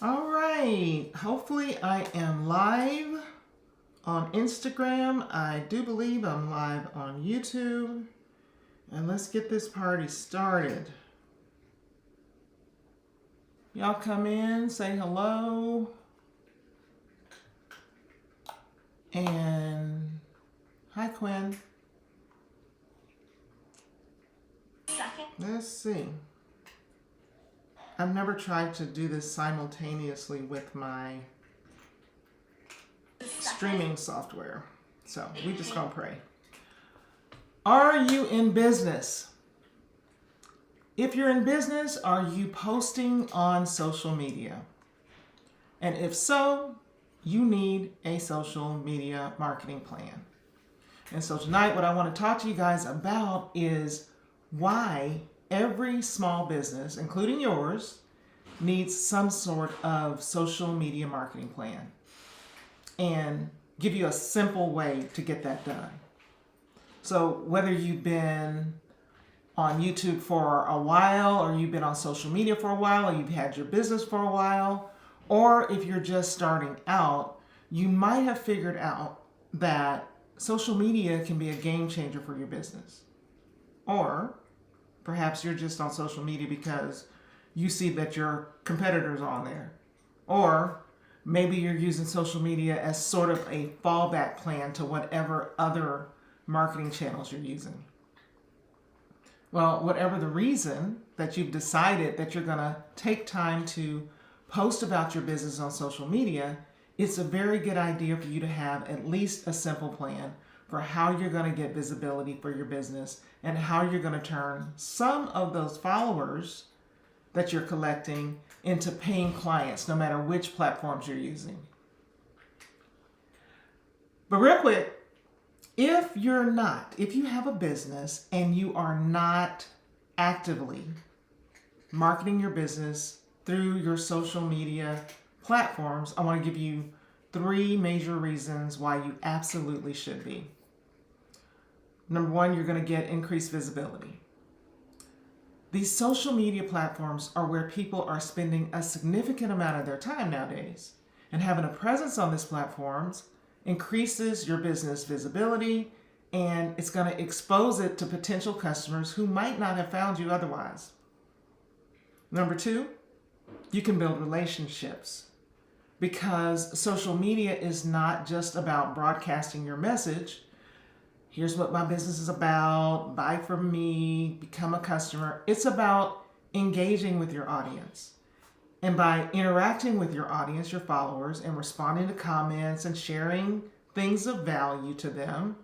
All right. Hopefully, I am live on Instagram. I do believe I'm live on YouTube. And let's get this party started. Y'all come in, say hello. And hi, Quinn. Let's see. I've never tried to do this simultaneously with my streaming software. So we just gonna pray. Are you in business? If you're in business, are you posting on social media? And if so, you need a social media marketing plan. And so tonight, what I want to talk to you guys about is why every small business, including yours, needs some sort of social media marketing plan, and give you a simple way to get that done. So whether you've been on YouTube for a while, or you've been on social media for a while, or you've had your business for a while, or if you're just starting out, you might have figured out that social media can be a game changer for your business. Or perhaps you're just on social media because you see that your competitors are on there. Or maybe you're using social media as sort of a fallback plan to whatever other marketing channels you're using. Well, whatever the reason that you've decided that you're going to take time to post about your business on social media, it's a very good idea for you to have at least a simple plan for how you're going to get visibility for your business and how you're going to turn some of those followers that you're collecting into paying clients, no matter which platforms you're using. But real quick, if you have a business and you are not actively marketing your business through your social media platforms, I want to give you 3 major reasons why you absolutely should be. Number 1, you're going to get increased visibility. These social media platforms are where people are spending a significant amount of their time nowadays, and having a presence on these platforms increases your business visibility, and it's going to expose it to potential customers who might not have found you otherwise. Number 2, you can build relationships, because social media is not just about broadcasting your message. Here's what my business is about, buy from me, become a customer. It's about engaging with your audience. And by interacting with your audience, your followers, and responding to comments and sharing things of value to them,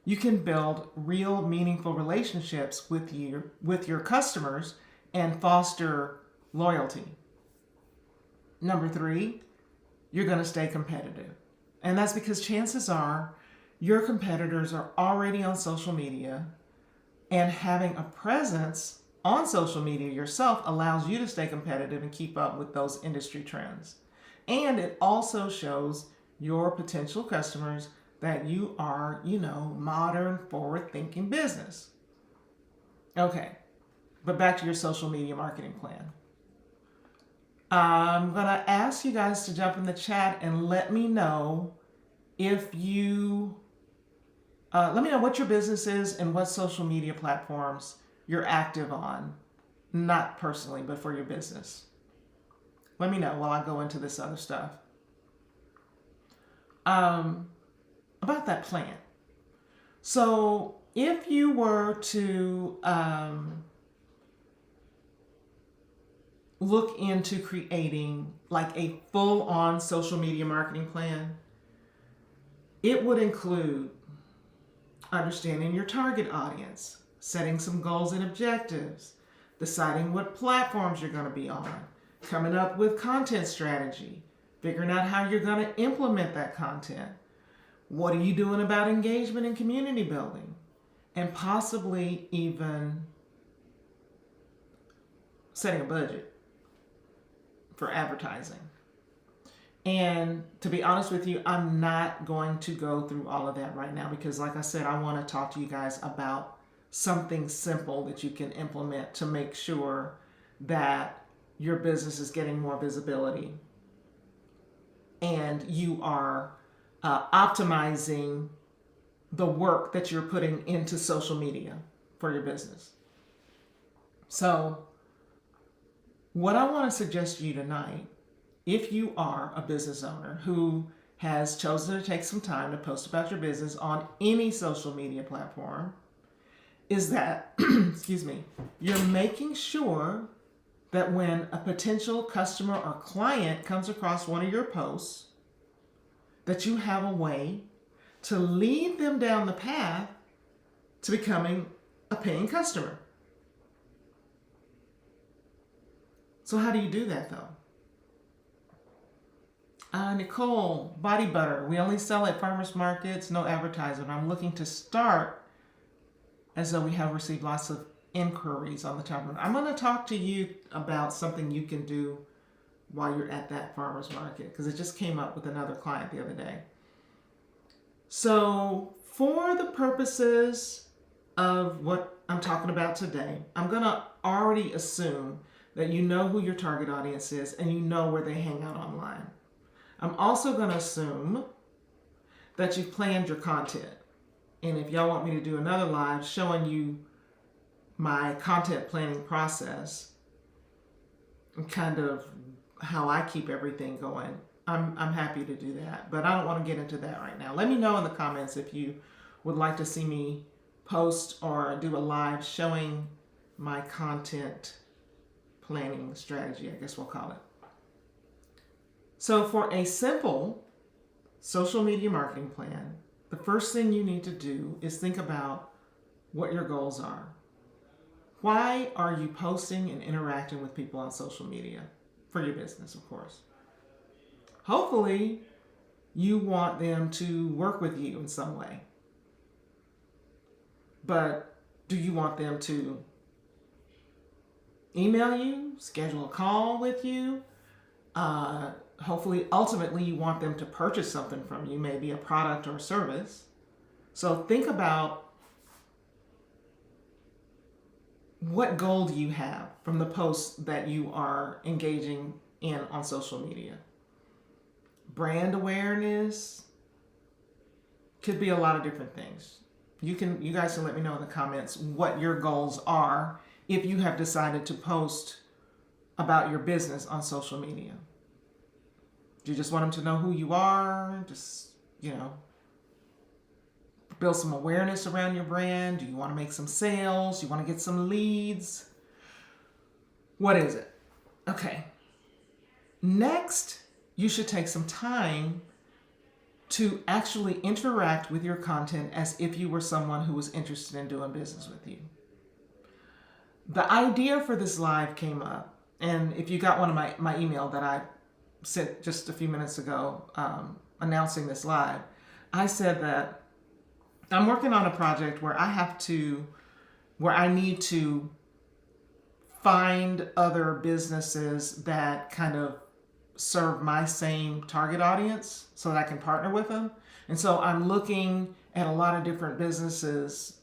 you can build real, meaningful relationships with your customers and foster loyalty. Number 3, you're going to stay competitive. And that's because chances are your competitors are already on social media, and having a presence on social media yourself allows you to stay competitive and keep up with those industry trends. And it also shows your potential customers that you are, modern, forward-thinking business. Okay, but back to your social media marketing plan. I'm going to ask you guys to jump in the chat and let me know if you, let me know what your business is and what social media platforms you're active on. Not personally, but for your business. Let me know while I go into this other stuff. About that plan. So if you were to look into creating like a full-on social media marketing plan, it would include understanding your target audience, setting some goals and objectives, deciding what platforms you're going to be on, coming up with content strategy, figuring out how you're going to implement that content. What are you doing about engagement and community building? And possibly even setting a budget for advertising. And to be honest with you, I'm not going to go through all of that right now because, like I said, I want to talk to you guys about something simple that you can implement to make sure that your business is getting more visibility and you are optimizing the work that you're putting into social media for your business. So, what I want to suggest to you tonight, if you are a business owner who has chosen to take some time to post about your business on any social media platform, is that, excuse me, you're making sure that when a potential customer or client comes across one of your posts, that you have a way to lead them down the path to becoming a paying customer. So how do you do that though? Nicole, body butter. We only sell at farmers markets, no advertising. I'm looking to start, as though we have received lots of inquiries on the topic. I'm going to talk to you about something you can do while you're at that farmers market, because it just came up with another client the other day. So for the purposes of what I'm talking about today, I'm going to already assume that you know who your target audience is and you know where they hang out online. I'm also going to assume that you've planned your content. And if y'all want me to do another live showing you my content planning process and kind of how I keep everything going, I'm happy to do that. But I don't want to get into that right now. Let me know in the comments if you would like to see me post or do a live showing my content planning strategy, I guess we'll call it. So for a simple social media marketing plan, the first thing you need to do is think about what your goals are. Why are you posting and interacting with people on social media? For your business, of course. Hopefully, you want them to work with you in some way. But do you want them to email you, schedule a call with you? Hopefully, ultimately, you want them to purchase something from you, maybe a product or a service. So think about what goal do you have from the posts that you are engaging in on social media. Brand awareness could be a lot of different things. You guys can let me know in the comments what your goals are if you have decided to post about your business on social media. Do you just want them to know who you are? Just, build some awareness around your brand? Do you want to make some sales? Do you want to get some leads? What is it? Okay. Next, you should take some time to actually interact with your content as if you were someone who was interested in doing business with you. The idea for this live came up, and if you got one of my email that I sent just a few minutes ago announcing this live, I said that I'm working on a project where I need to find other businesses that kind of serve my same target audience so that I can partner with them. And so I'm looking at a lot of different businesses,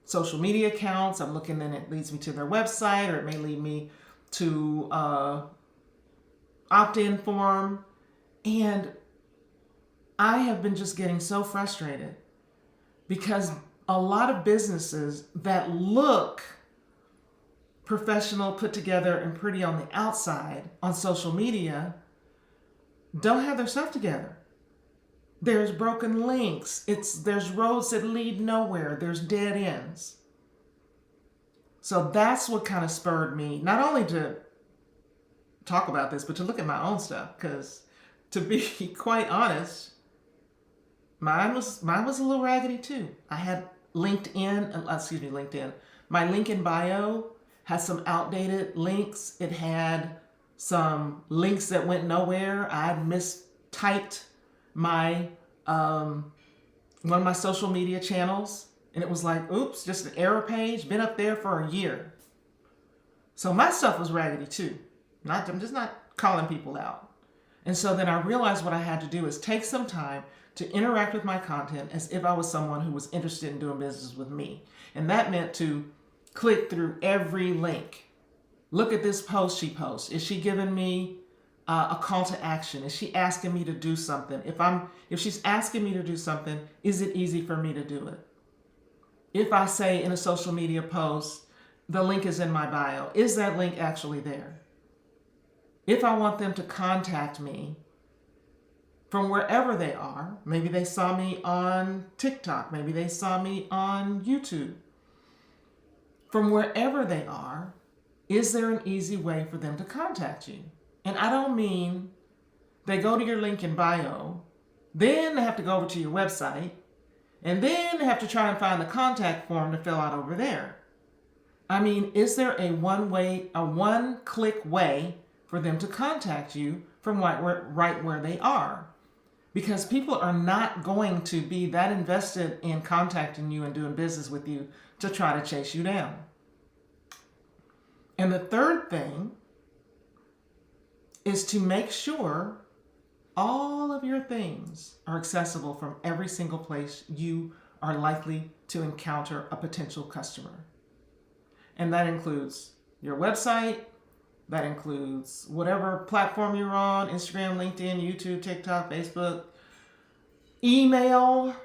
social media accounts. I'm looking, and it leads me to their website, or it may lead me to opt-in form. And I have been just getting so frustrated because a lot of businesses that look professional, put together, and pretty on the outside on social media don't have their stuff together. There's broken links. There's roads that lead nowhere. There's dead ends. So that's what kind of spurred me, not only to talk about this, but to look at my own stuff. Because to be quite honest, mine was a little raggedy too. I had LinkedIn. My link in bio had some outdated links. It had some links that went nowhere. I had mistyped my one of my social media channels, and it was like, oops, just an error page, been up there for a year. So my stuff was raggedy too. I'm just not calling people out. And so then I realized what I had to do is take some time to interact with my content as if I was someone who was interested in doing business with me. And that meant to click through every link look at this post she posts. Is she giving me a call to action? Is she asking me to do something? If she's asking me to do something, is it easy for me to do it? If I say in a social media post, the link is in my bio, is that link actually there? If I want them to contact me from wherever they are, maybe they saw me on TikTok, maybe they saw me on YouTube, from wherever they are, is there an easy way for them to contact you? And I don't mean they go to your link in bio, then they have to go over to your website, and then they have to try and find the contact form to fill out over there. I mean, is there a one-click way for them to contact you from right where they are? Because people are not going to be that invested in contacting you and doing business with you to try to chase you down. And the third thing is to make sure all of your things are accessible from every single place you are likely to encounter a potential customer. And that includes your website, that includes whatever platform you're on, Instagram, LinkedIn, YouTube, TikTok, Facebook, email.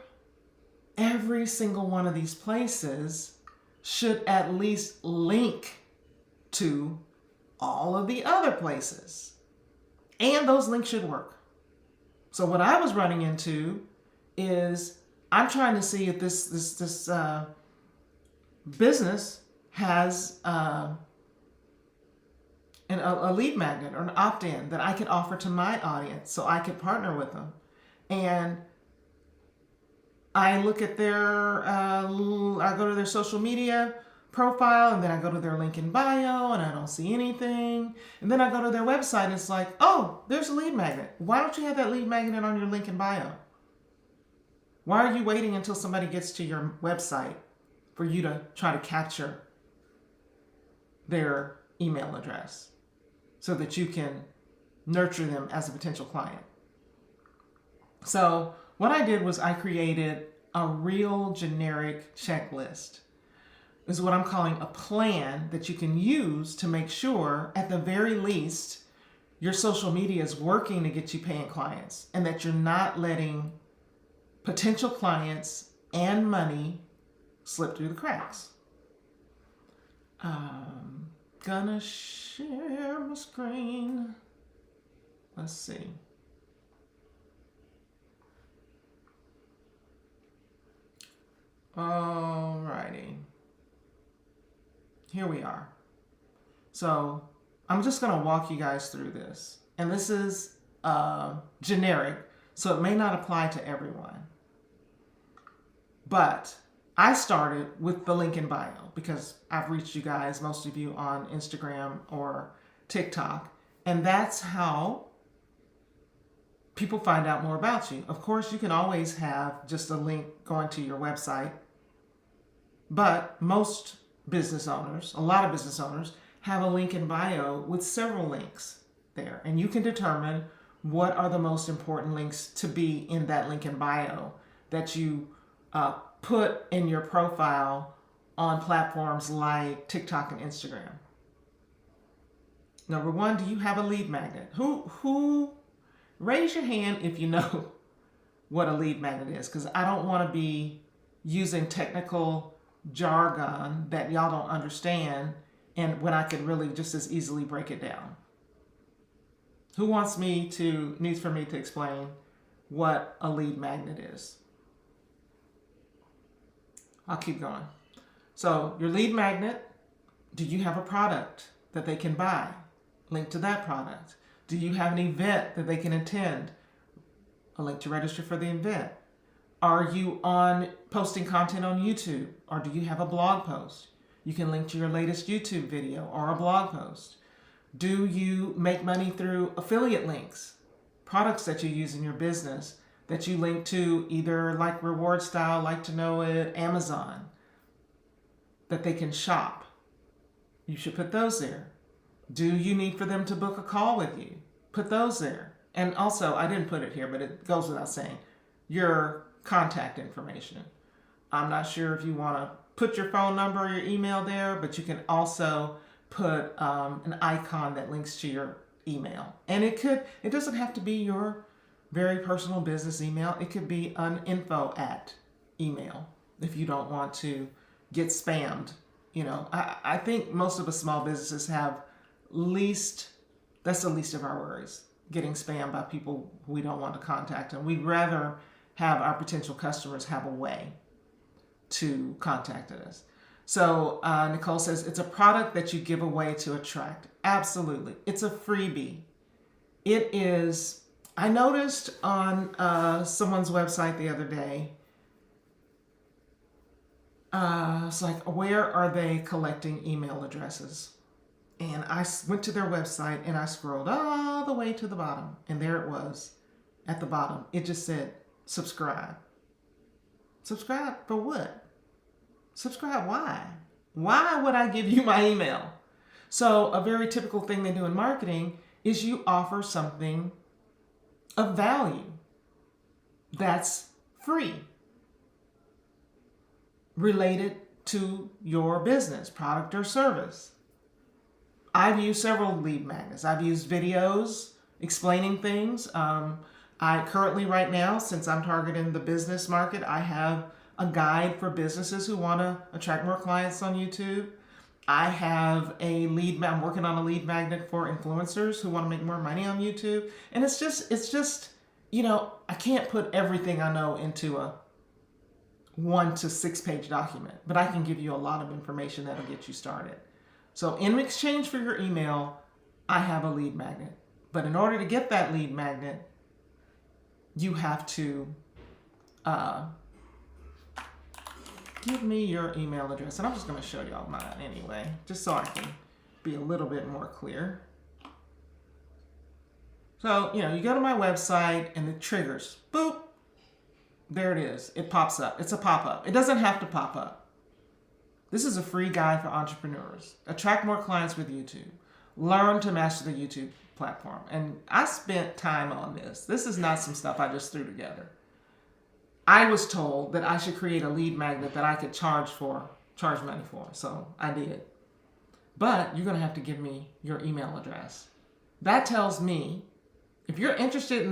Every single one of these places should at least link to all of the other places. And those links should work. So what I was running into is I'm trying to see if this business has a lead magnet or an opt-in that I could offer to my audience so I could partner with them. And I look at I go to their social media profile, and then I go to their link in bio and I don't see anything. And then I go to their website and it's like, oh, there's a lead magnet. Why don't you have that lead magnet on your link in bio? Why are you waiting until somebody gets to your website for you to try to capture their email address so that you can nurture them as a potential client? So what I did was I created a real generic checklist. This is what I'm calling a plan that you can use to make sure, at the very least, your social media is working to get you paying clients and that you're not letting potential clients and money slip through the cracks. Gonna share my screen. Let's see. Alrighty. Here we are. So I'm just going to walk you guys through this. And this is generic, so it may not apply to everyone. But I started with the link in bio because I've reached you guys, most of you, on Instagram or TikTok. And that's how people find out more about you. Of course, you can always have just a link going to your website. But most business owners, a lot of business owners, have a link in bio with several links there. And you can determine what are the most important links to be in that link in bio that you put in your profile on platforms like TikTok and Instagram. Number one, do you have a lead magnet? Who raise your hand if you know what a lead magnet is, because I don't want to be using technical jargon that y'all don't understand and when I could really just as easily break it down. Who needs for me to explain what a lead magnet is? I'll keep going. So your lead magnet, do you have a product that they can buy? Link to that product. Do you have an event that they can attend? A link to register for the event. Are you posting content on YouTube, or do you have a blog post? You can link to your latest YouTube video or a blog post. Do you make money through affiliate links, products that you use in your business that you link to either like Reward Style, Like to Know It, Amazon, that they can shop? You should put those there. Do you need for them to book a call with you? Put those there. And also, I didn't put it here, but it goes without saying, your contact information. I'm not sure if you want to put your phone number or your email there, but you can also put an icon that links to your email. And it doesn't have to be your very personal business email. It could be an info at email if you don't want to get spammed. I think most of us small businesses have that's the least of our worries, getting spammed by people we don't want to contact. And we'd rather have our potential customers have a way to contact us. So Nicole says, it's a product that you give away to attract. Absolutely. It's a freebie. It is. I noticed on someone's website the other day, it's like, where are they collecting email addresses? And I went to their website and I scrolled all the way to the bottom. And there it was at the bottom. It just said, subscribe. Subscribe for what? Subscribe, why? Why would I give you my email? So a very typical thing they do in marketing is you offer something of value that's free, related to your business, product, or service. I've used several lead magnets. I've used videos explaining things. I currently, right now, since I'm targeting the business market, I have a guide for businesses who want to attract more clients on YouTube. I have I'm working on a lead magnet for influencers who want to make more money on YouTube. And it's just, I can't put everything I know into a 1 to 6 page document, but I can give you a lot of information that'll get you started. So in exchange for your email, I have a lead magnet. But in order to get that lead magnet, you have to give me your email address. And I'm just going to show y'all mine anyway, just so I can be a little bit more clear. So, you go to my website and it triggers. Boop. There it is. It pops up. It's a pop-up. It doesn't have to pop up. This is a free guide for entrepreneurs. Attract more clients with YouTube. Learn to master the YouTube platform. And I spent time on this. This is not some stuff I just threw together. I was told that I should create a lead magnet that I could charge money for. So I did. But you're going to have to give me your email address. That tells me if you're interested in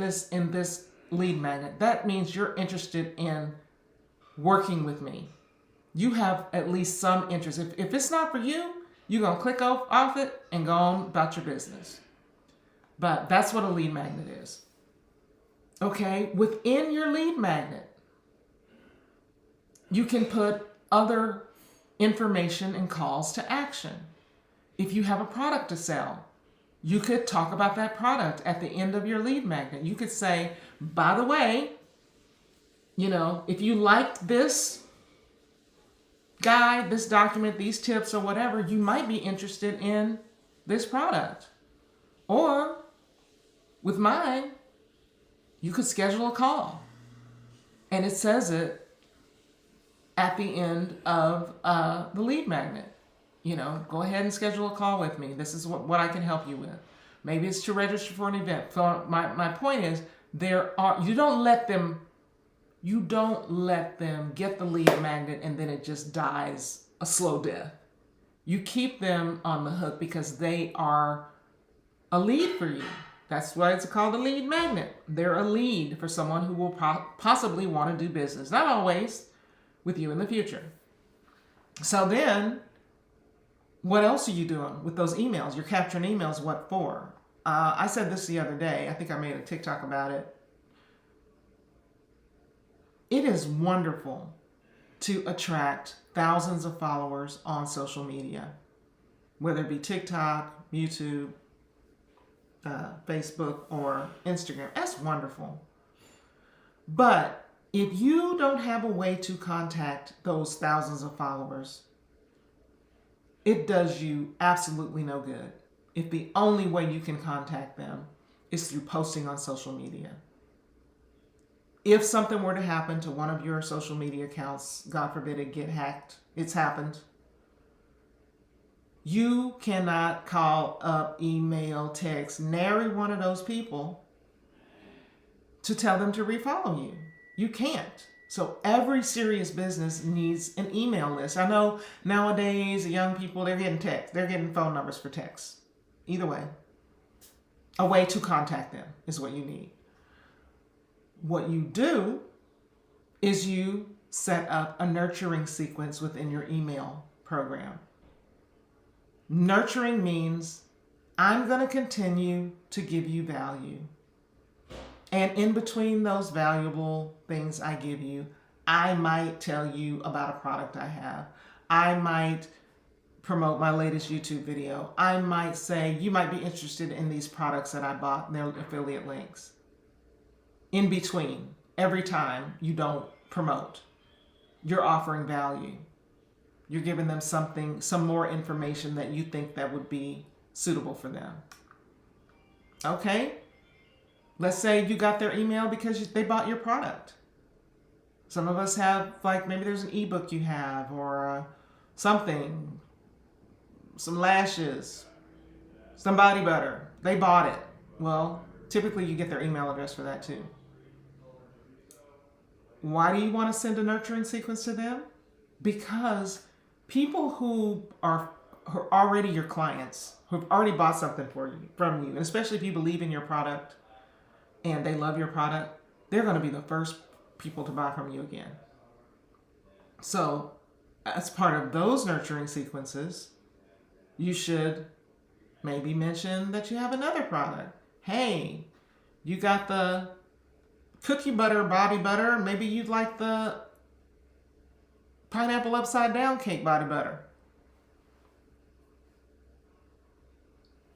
this lead magnet, that means you're interested in working with me. You have at least some interest. If it's not for you, you're going to click off it and go on about your business. But that's what a lead magnet is. Okay, within your lead magnet, you can put other information and calls to action. If you have a product to sell, you could talk about that product at the end of your lead magnet. You could say, by the way, if you liked this guide, this document, these tips or whatever, you might be interested in this product. Or with mine, you could schedule a call. And it says it at the end of the lead magnet. Go ahead and schedule a call with me. This is what I can help you with. Maybe it's to register for an event. So my point is, you don't let them get the lead magnet and then it just dies a slow death. You keep them on the hook because they are a lead for you. That's why it's called a lead magnet. They're a lead for someone who will possibly want to do business. Not always with you in the future. So then, what else are you doing with those emails? You're capturing emails, what for? I said this the other day. I think I made a TikTok about it. It is wonderful to attract thousands of followers on social media, whether it be TikTok, YouTube, Facebook, or Instagram. That's wonderful. But if you don't have a way to contact those thousands of followers, it does you absolutely no good if the only way you can contact them is through posting on social media. If something were to happen to one of your social media accounts, God forbid it get hacked, it's happened, you cannot call up, email, text, nary one of those people to tell them to refollow you. You can't. So every serious business needs an email list. I know nowadays the young people, they're getting text, they're getting phone numbers for text. Either way, a way to contact them is what you need. What you do is you set up a nurturing sequence within your email program. Nurturing means I'm going to continue to give you value. And in between those valuable things I give you, I might tell you about a product I have. I might promote my latest YouTube video. I might say you might be interested in these products that I bought, and they're affiliate links. In between, every time you don't promote, you're offering value. You're giving them something, some more information that you think that would be suitable for them. Okay? Let's say you got their email because they bought your product. Some of us have, like, maybe there's an ebook you have or something, some lashes, some body butter. They bought it. Well, typically you get their email address for that too. Why do you want to send a nurturing sequence to them? Because people who are already your clients, who've already bought something from you, and especially if you believe in your product and they love your product, they're going to be the first people to buy from you again. So as part of those nurturing sequences, you should maybe mention that you have another product. Hey, you got the cookie butter body butter. Maybe you'd like the pineapple upside down cake body butter.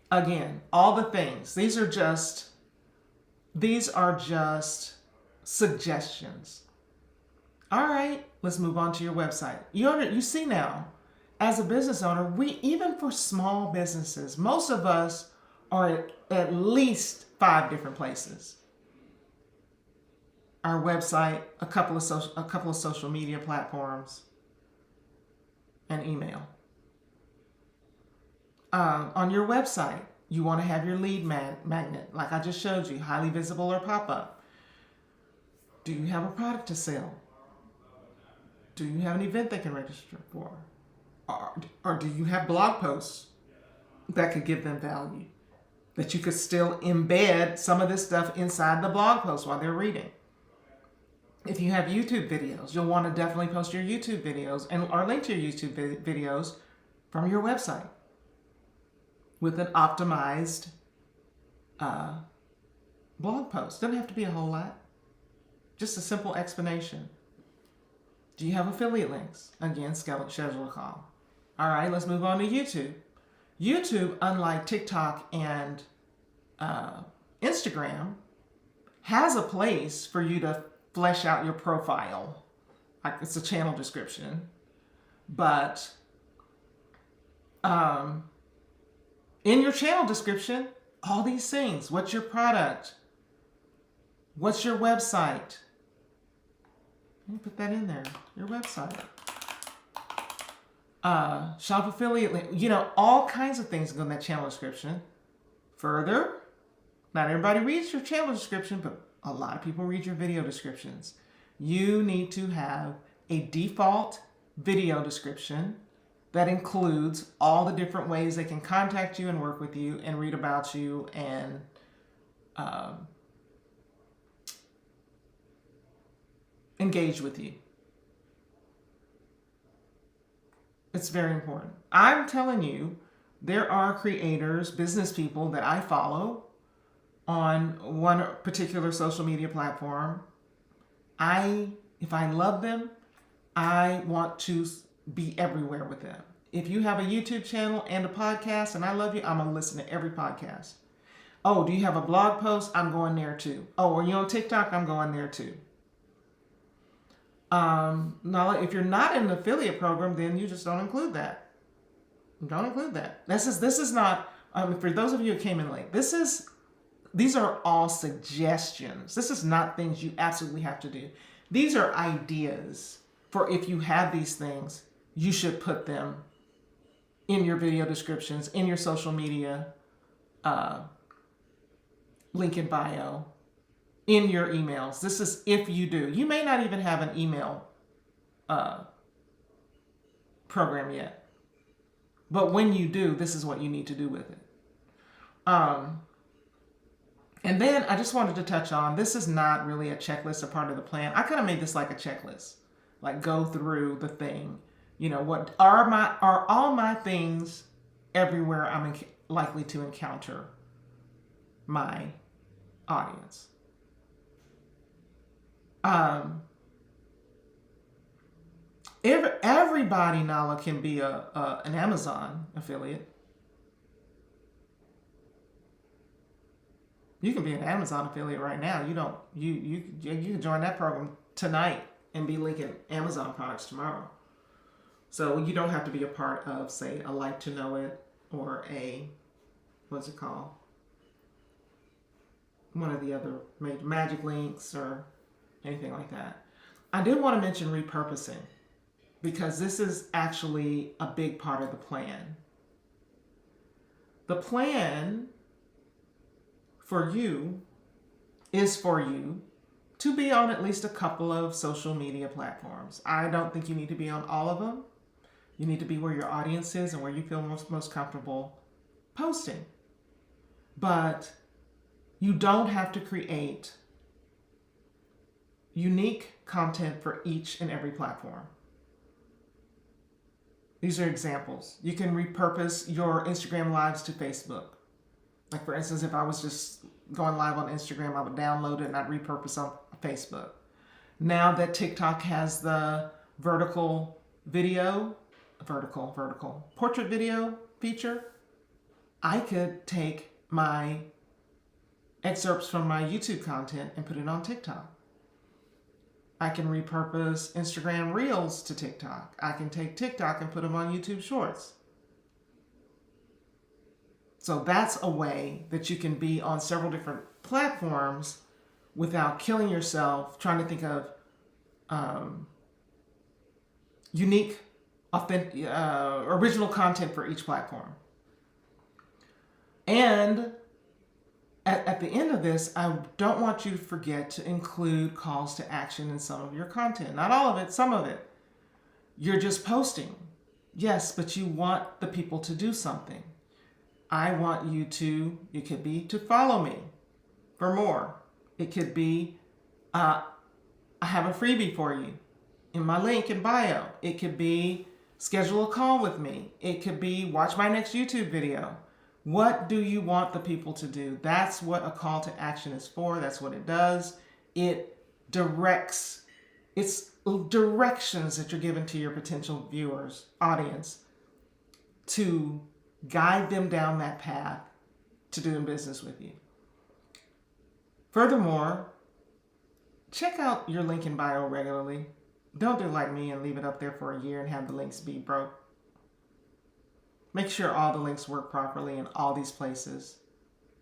Again, all the things. These are just suggestions. All right, let's move on to your website. You see now, as a business owner, even for small businesses, most of us are at least 5 different places. Our website, a couple of social media platforms, and email. On your website, you want to have your lead magnet, like I just showed you, highly visible or pop-up. Do you have a product to sell? Do you have an event they can register for? Or do you have blog posts that could give them value? That you could still embed some of this stuff inside the blog post while they're reading. If you have YouTube videos, you'll want to definitely post your YouTube videos or link to your YouTube videos from your website with an optimized blog post. Doesn't have to be a whole lot. Just a simple explanation. Do you have affiliate links? Again, schedule a call. All right, let's move on to YouTube. YouTube, unlike TikTok and Instagram, has a place for you to flesh out your profile. Like it's a channel description. But in your channel description, all these things. What's your product? What's your website? Let me put that in there. Your website. Shop affiliate link. All kinds of things go in that channel description. Further, not everybody reads your channel description, but a lot of people read your video descriptions. You need to have a default video description that includes all the different ways they can contact you and work with you and read about you and engage with you. It's very important. I'm telling you, there are creators, business people that I follow on one particular social media platform. If I love them, I want to be everywhere with them. If you have a YouTube channel and a podcast and I love you, I'm going to listen to every podcast. Oh, do you have a blog post? I'm going there too. Oh, are you on TikTok? I'm going there too. Now, if you're not in an affiliate program, then you just don't include that. Don't include that. This is not, for those of you who came in late, these are all suggestions. This is not things you absolutely have to do. These are ideas for if you have these things, you should put them in your video descriptions, in your social media, link in bio, in your emails. This is if you do. You may not even have an email program yet. But when you do, this is what you need to do with it. And then I just wanted to touch on, this is not really a checklist or part of the plan. I kind of made this like a checklist, like go through the thing. What are all my things everywhere I'm likely to encounter my audience. Everybody, Nala, can be an Amazon affiliate. You can be an Amazon affiliate right now. You can join that program tonight and be linking Amazon products tomorrow. So you don't have to be a part of, say, a Like to Know It or what's it called? One of the other Magic Links or anything like that. I did want to mention repurposing, because this is actually a big part of the plan. The plan for you is for you to be on at least a couple of social media platforms. I don't think you need to be on all of them. You need to be where your audience is and where you feel most comfortable posting. But you don't have to create unique content for each and every platform. These are examples. You can repurpose your Instagram lives to Facebook. Like, for instance, if I was just going live on Instagram, I would download it and I'd repurpose on Facebook. Now that TikTok has the vertical portrait video feature, I could take my excerpts from my YouTube content and put it on TikTok. I can repurpose Instagram Reels to TikTok. I can take TikTok and put them on YouTube Shorts. So that's a way that you can be on several different platforms without killing yourself trying to think of unique, authentic, original content for each platform. And at the end of this, I don't want you to forget to include calls to action in some of your content. Not all of it, some of it. You're just posting. Yes, but you want the people to do something. I want it could be to follow me for more. It could be, I have a freebie for you in my link in bio. It could be schedule a call with me. It could be watch my next YouTube video. What do you want the people to do? That's what a call to action is for. That's what it does. It's directions that you're giving to your potential viewers, audience, to guide them down that path to doing business with you. Furthermore, check out your link in bio regularly. Don't do like me and leave it up there for a year and have the links be broke. Make sure all the links work properly in all these places.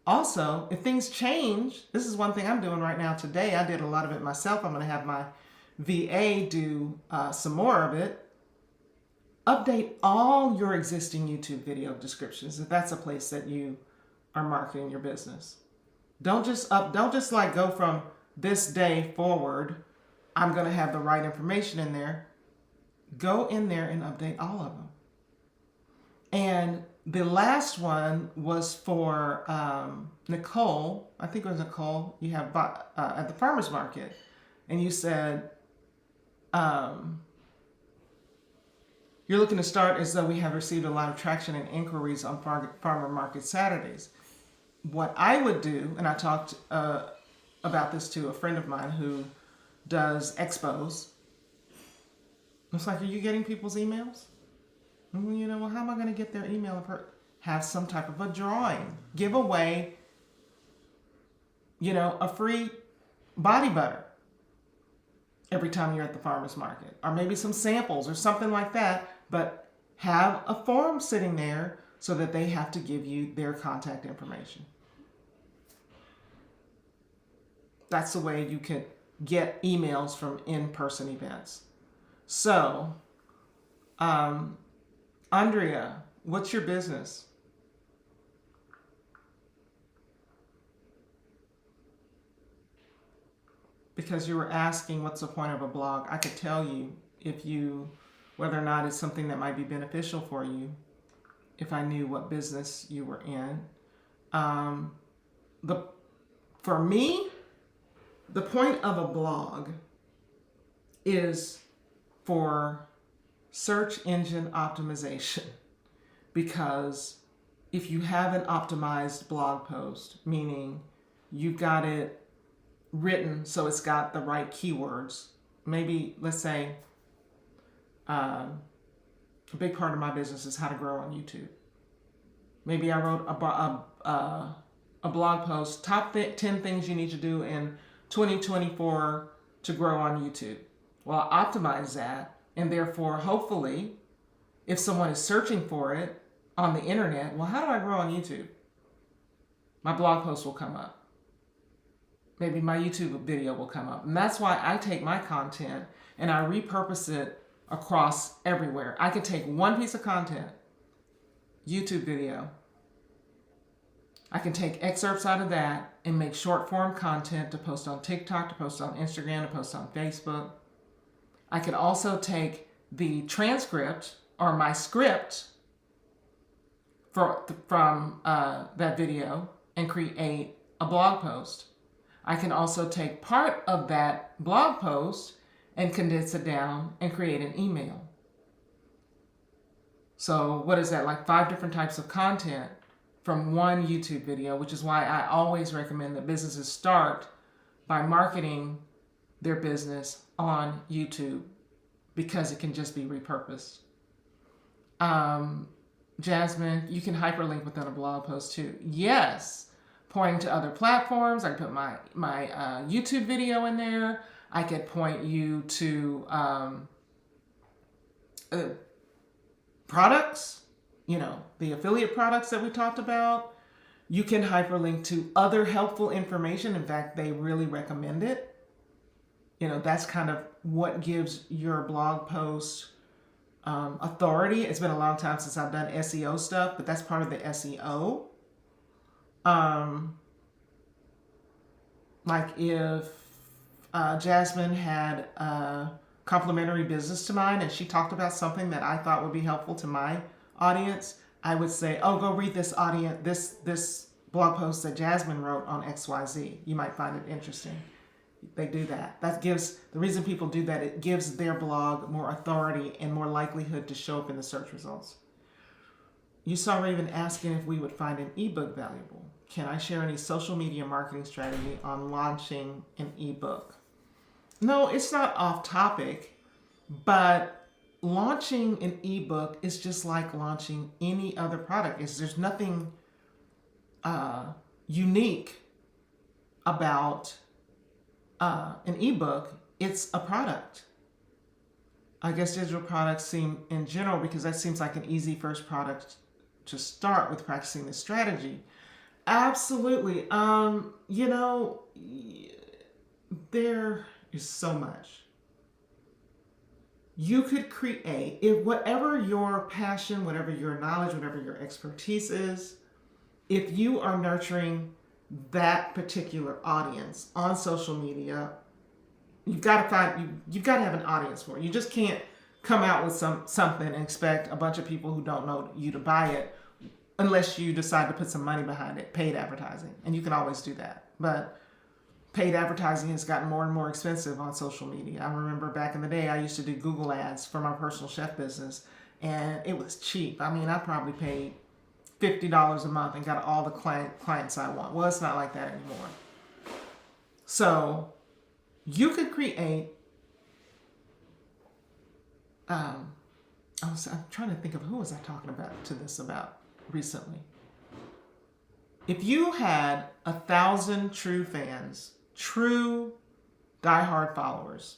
Also, if things change, this is one thing I'm doing right now today. I did a lot of it myself. I'm going to have my VA do some more of it. Update all your existing YouTube video descriptions if that's a place that you are marketing your business. Don't just like go from this day forward, I'm going to have the right information in there. Go in there and update all of them. And the last one was for Nicole. I think it was Nicole. You have at the farmer's market. And you said, you're looking to start as though we have received a lot of traction and inquiries on farmer market Saturdays. What I would do, and I talked about this to a friend of mine who does expos. It's like, are you getting people's emails? Well, how am I going to get their email? Have some type of a drawing. Give away, a free body butter every time you're at the farmer's market. Or maybe some samples or something like that. But have a form sitting there so that they have to give you their contact information. That's the way you can get emails from in-person events. So, Andrea, what's your business? because you were asking what's the point of a blog. I could tell you whether or not it's something that might be beneficial for you if I knew what business you were in. For me, the point of a blog is for search engine optimization, because if you have an optimized blog post, meaning you've got it written so it's got the right keywords, maybe let's say a big part of my business is how to grow on YouTube. Maybe I wrote a blog post, top 10 things you need to do in 2024 to grow on YouTube. Well, I optimize that, and therefore, hopefully, if someone is searching for it on the internet, well, how do I grow on YouTube? My blog post will come up. Maybe my YouTube video will come up. And that's why I take my content and I repurpose it across everywhere. I could take one piece of content, YouTube video. I can take excerpts out of that and make short form content to post on TikTok, to post on Instagram, to post on Facebook. I could also take the transcript or my script from that video and create a blog post. I can also take part of that blog post and condense it down and create an email. So what is that, like 5 different types of content from one YouTube video, which is why I always recommend that businesses start by marketing their business on YouTube, because it can just be repurposed. Jasmine, you can hyperlink within a blog post too. Yes, pointing to other platforms. I can put my YouTube video in there. I could point you to products, the affiliate products that we talked about. You can hyperlink to other helpful information. In fact, they really recommend it. That's kind of what gives your blog post authority. It's been a long time since I've done SEO stuff, but that's part of the SEO. Like if Jasmine had a complimentary business to mine and she talked about something that I thought would be helpful to my audience, I would say, oh, go read this blog post that Jasmine wrote on XYZ. You might find it interesting. They do that. The reason people do that, it gives their blog more authority and more likelihood to show up in the search results. You saw Raven asking if we would find an ebook valuable. Can I share any social media marketing strategy on launching an ebook? No, it's not off topic, but launching an ebook is just like launching any other product. There's nothing unique about an ebook. It's a product. I guess digital products seem in general, because that seems like an easy first product to start with practicing this strategy. Absolutely. There is so much. You could create, whatever your passion, whatever your knowledge, whatever your expertise is, if you are nurturing that particular audience on social media, you've got to have an audience for it. You just can't come out with something and expect a bunch of people who don't know you to buy it, unless you decide to put some money behind it, paid advertising. And you can always do that. But paid advertising has gotten more and more expensive on social media. I remember back in the day, I used to do Google ads for my personal chef business, and it was cheap. I mean, I probably paid $50 a month and got all the clients I want. Well, it's not like that anymore. So you could create, I'm trying to think of who was I talking about recently. If you had 1,000 true fans, true diehard followers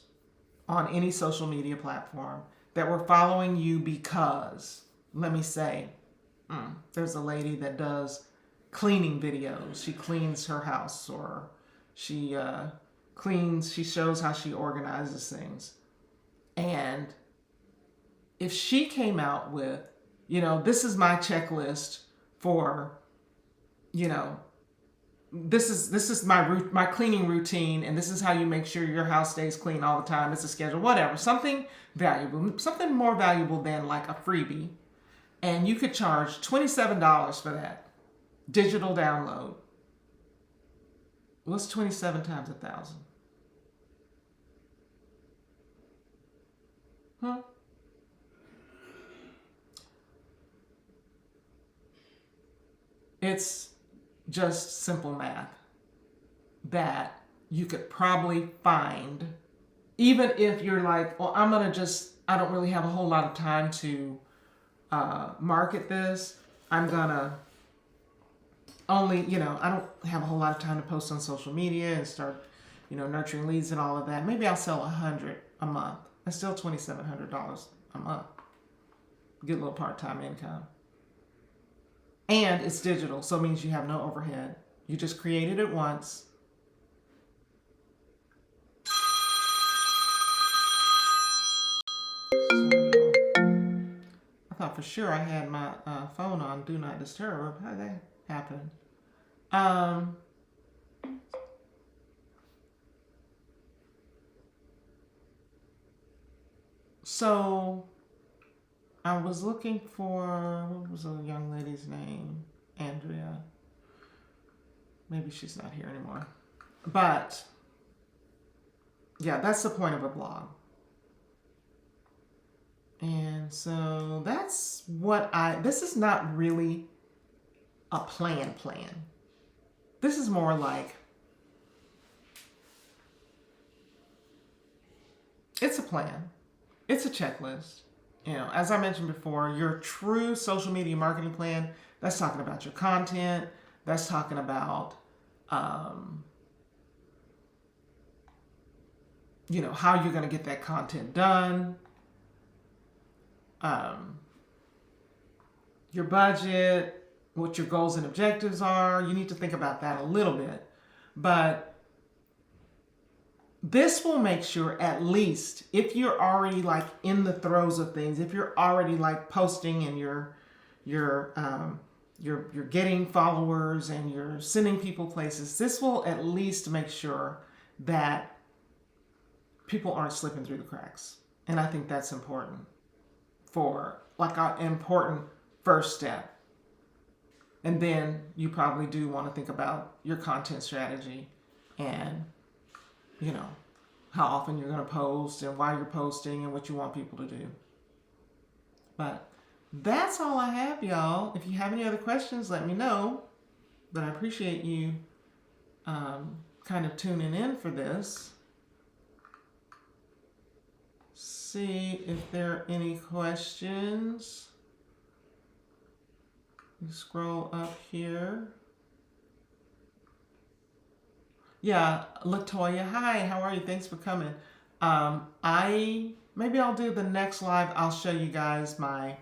on any social media platform that were following you because, let me say, there's a lady that does cleaning videos. She cleans her house, or she shows how she organizes things. And if she came out with, this is my checklist for, this is my cleaning routine, and this is how you make sure your house stays clean all the time. It's a schedule, whatever. Something valuable, something more valuable than like a freebie, and you could charge $27 for that digital download. What's 27 times 1,000? Huh? It's just simple math that you could probably find, even if you're like, well, I don't really have a whole lot of time to market this. I'm gonna only, I don't have a whole lot of time to post on social media and start, nurturing leads and all of that. Maybe I'll sell 100 a month. That's still $2,700 a month. Get a little part-time income. And it's digital, so it means you have no overhead. You just created it once. I thought for sure I had my phone on Do Not Disturb. How did that happen? So I was looking for, what was the young lady's name? Andrea. Maybe she's not here anymore. But yeah, that's the point of a blog. And so that's this is not really a plan. This is more like, it's a plan. It's a checklist. As I mentioned before, your true social media marketing plan, that's talking about your content. That's talking about, how you're going to get that content done. Your budget, what your goals and objectives are. You need to think about that a little bit. But this will make sure, at least if you're already like in the throes of things, if you're already like posting and you're getting followers and you're sending people places, this will at least make sure that people aren't slipping through the cracks. And I think that's important for like an important first step. And then you probably do want to think about your content strategy and how often you're going to post and why you're posting and what you want people to do. But that's all I have, y'all. If you have any other questions, let me know. But I appreciate you kind of tuning in for this. See if there are any questions. Scroll up here. Yeah, Latoya, hi, how are you? Thanks for coming. Maybe I'll do the next live. I'll show you guys my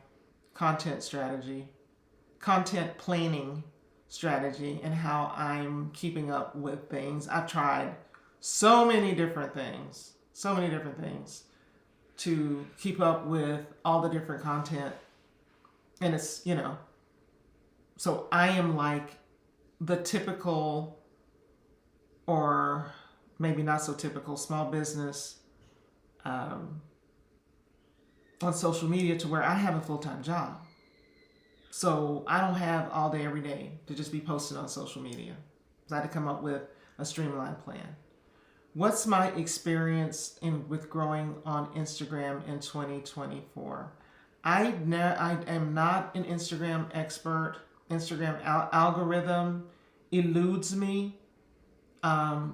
content planning strategy, and how I'm keeping up with things. I've tried so many different things to keep up with all the different content. And it's, so I am like the typical, or maybe not so typical, small business on social media, to where I have a full-time job. So I don't have all day, every day to just be posted on social media. So I had to come up with a streamlined plan. What's my experience with growing on Instagram in 2024? I am not an Instagram expert. Instagram algorithm eludes me. I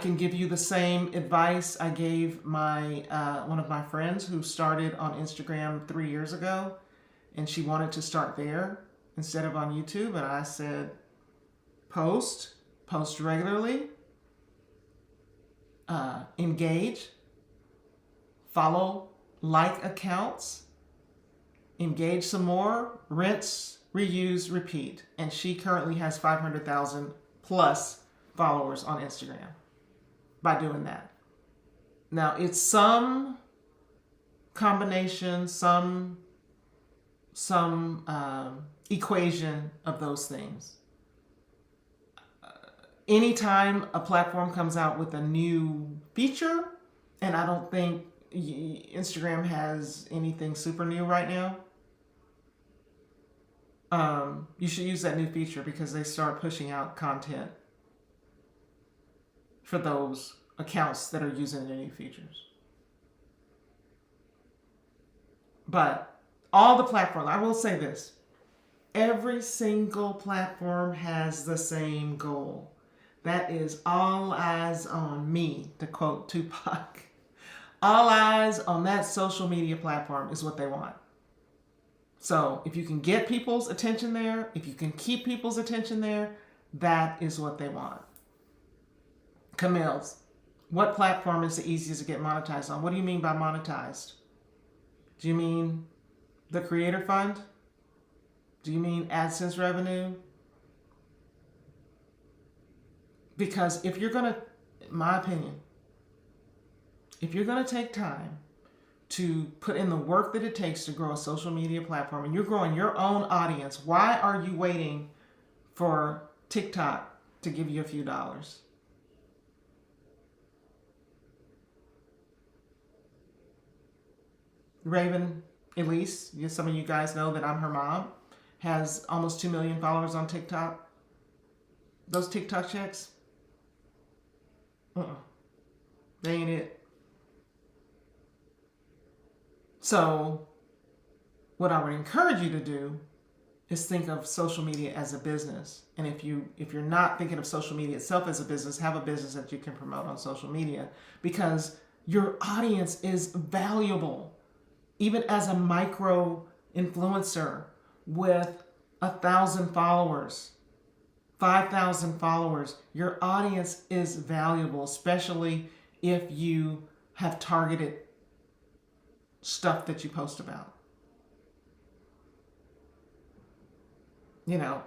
can give you the same advice I gave my one of my friends who started on Instagram 3 years ago, and she wanted to start there instead of on YouTube. And I said, post regularly, engage, follow, like accounts, engage some more, rinse, reuse, repeat. And she currently has 500,000 plus followers on Instagram by doing that. Now, it's some combination, some equation of those things. Anytime a platform comes out with a new feature, and I don't think Instagram has anything super new right now, you should use that new feature because they start pushing out content for those accounts that are using the new features. But all the platforms, I will say this, every single platform has the same goal. That is all eyes on me, to quote Tupac. All eyes on that social media platform is what they want. So if you can get people's attention there, if you can keep people's attention there, that is what they want. Camille's, what platform is the easiest to get monetized on? What do you mean by monetized? Do you mean the Creator Fund? Do you mean AdSense revenue? Because if you're going to, in my opinion, if you're going to take time to put in the work that it takes to grow a social media platform and you're growing your own audience, why are you waiting for TikTok to give you a few dollars? Raven Elise, some of you guys know that I'm her mom, has almost 2 million followers on TikTok. Those TikTok checks, they ain't it. So what I would encourage you to do is think of social media as a business. And if you're not thinking of social media itself as a business, have a business that you can promote on social media, because your audience is valuable. Even as a micro influencer with 1,000 followers, 5,000 followers, your audience is valuable, especially if you have targeted stuff that you post about.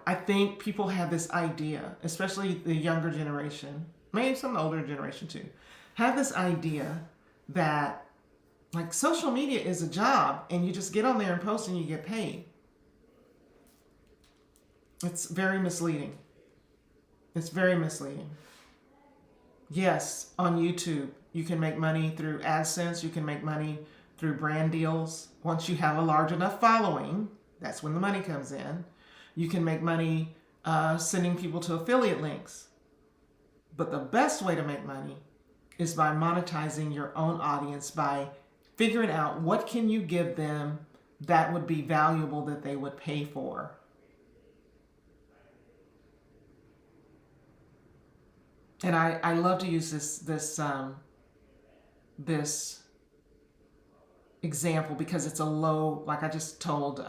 I think people have this idea, especially the younger generation, maybe some older generation too, have this idea that like social media is a job and you just get on there and post and you get paid. It's very misleading. It's very misleading. Yes, on YouTube, you can make money through AdSense. You can make money through brand deals. Once you have a large enough following, that's when the money comes in. You can make money sending people to affiliate links. But the best way to make money is by monetizing your own audience, by figuring out what can you give them that would be valuable that they would pay for. And I love to use this example because it's a low, like I just told,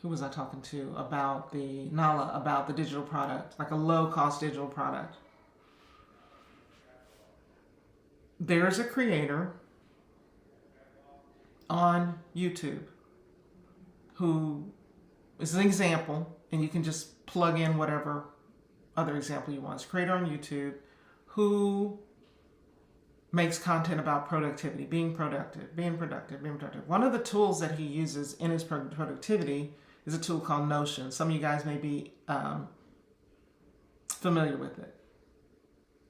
who was I talking to about Nala, about the digital product, like a low cost digital product. There's a creator on YouTube who is an example, and you can just plug in whatever other example you want. It's a creator on YouTube who makes content about productivity, being productive. One of the tools that he uses in his productivity is a tool called Notion. Some of you guys may be familiar with it.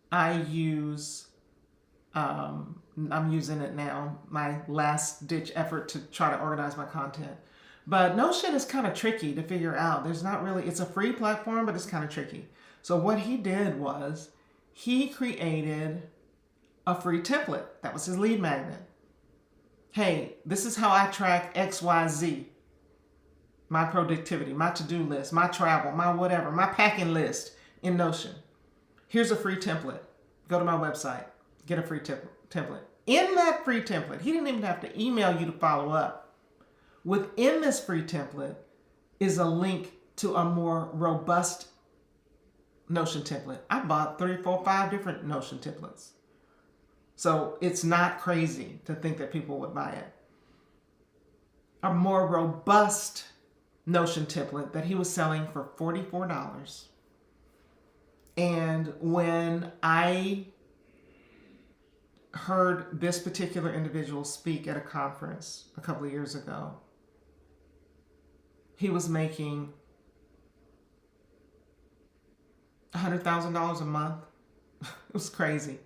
I'm using it now, my last ditch effort to try to organize my content. But Notion is kind of tricky to figure out. It's a free platform, but it's kind of tricky. So what he did was he created a free template. That was his lead magnet. Hey, this is how I track XYZ. My productivity, my to-do list, my travel, my whatever, my packing list in Notion. Here's a free template. Go to my website, get a free template. In that free template, he didn't even have to email you to follow up. Within this free template is a link to a more robust Notion template. I bought 3, 4, 5 different Notion templates. So it's not crazy to think that people would buy it. A more robust Notion template that he was selling for $44. And when I heard this particular individual speak at a conference a couple of years ago, he was making $100,000 a month. It was crazy.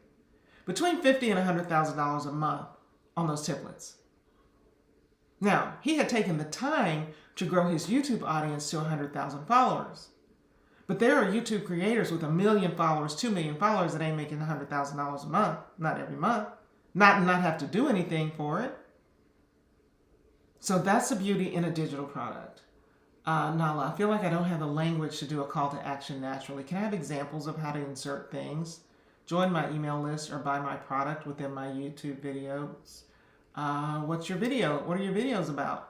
Between $50,000 and $100,000 a month on those templates. Now, he had taken the time to grow his YouTube audience to 100,000 followers. But there are YouTube creators with 1 million followers, 2 million followers that ain't making $100,000 a month, not every month, not have to do anything for it. So that's the beauty in a digital product. Nala, I feel like I don't have the language to do a call to action naturally. Can I have examples of how to insert things? Join my email list or buy my product within my YouTube videos. What's your video? What are your videos about?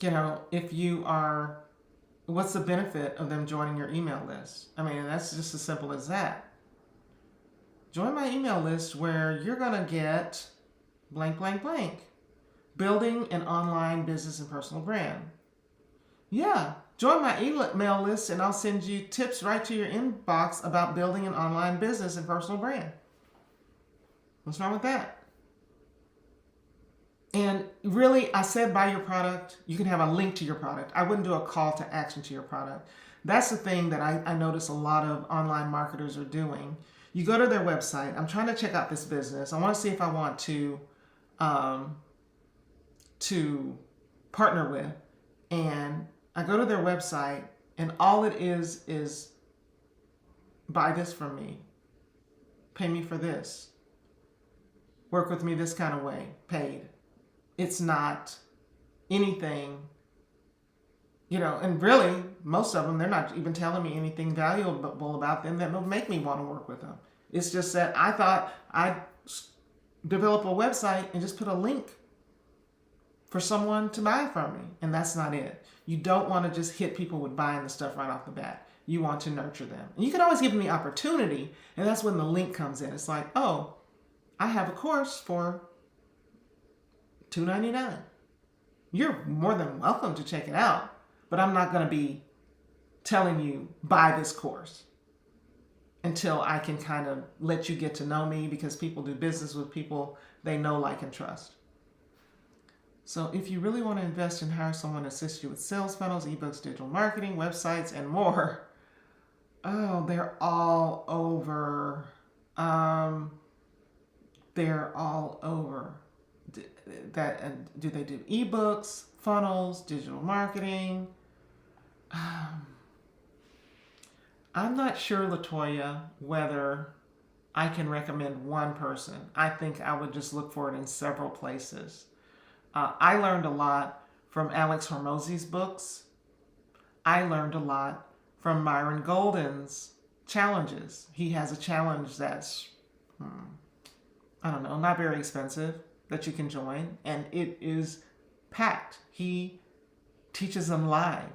You know, if you are, what's the benefit of them joining your email list? I mean, that's just as simple as that. Join my email list where you're going to get blank, blank, blank. Building an online business and personal brand. Yeah, join my email list and I'll send you tips right to your inbox about building an online business and personal brand. What's wrong with that? And really, I said buy your product. You can have a link to your product. I wouldn't do a call to action to your product. That's the thing that I notice a lot of online marketers are doing. You go to their website. I'm trying to check out this business. I want to see if I want to partner with. And I go to their website and all it is buy this from me. Pay me for this. Work with me this kind of way. Paid. It's not anything, you know, and really, most of them, they're not even telling me anything valuable about them that will make me want to work with them. It's just that I thought I'd develop a website and just put a link for someone to buy from me, and that's not it. You don't want to just hit people with buying the stuff right off the bat. You want to nurture them. And you can always give them the opportunity, and that's when the link comes in. It's like, oh, I have a course for $2.99. You're more than welcome to check it out, but I'm not going to be telling you buy this course until I can kind of let you get to know me, because people do business with people they know, like, and trust. So if you really want to invest and hire someone to assist you with sales funnels, ebooks, digital marketing, websites, and more, oh, they're all over. They're all over. That, and do they do ebooks, funnels, digital marketing? I'm not sure, Latoya, whether I can recommend one person. I think I would just look for it in several places. I learned a lot from Alex Hormozi's books. I learned a lot from Myron Golden's challenges. He has a challenge that's, I don't know, not very expensive, that you can join, and it is packed. He teaches them live,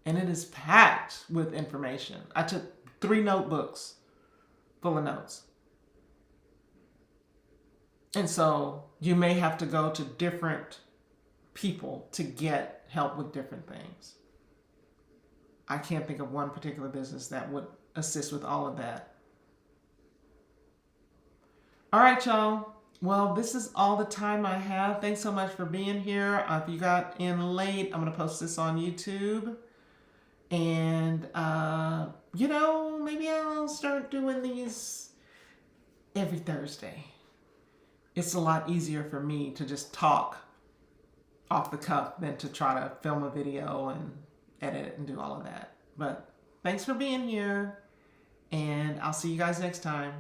and it is packed with information. I took 3 notebooks full of notes. And so you may have to go to different people to get help with different things. I can't think of one particular business that would assist with all of that. All right, y'all. Well, this is all the time I have. Thanks so much for being here. If you got in late, I'm going to post this on YouTube. And, you know, maybe I'll start doing these every Thursday. It's a lot easier for me to just talk off the cuff than to try to film a video and edit it and do all of that. But thanks for being here, and I'll see you guys next time.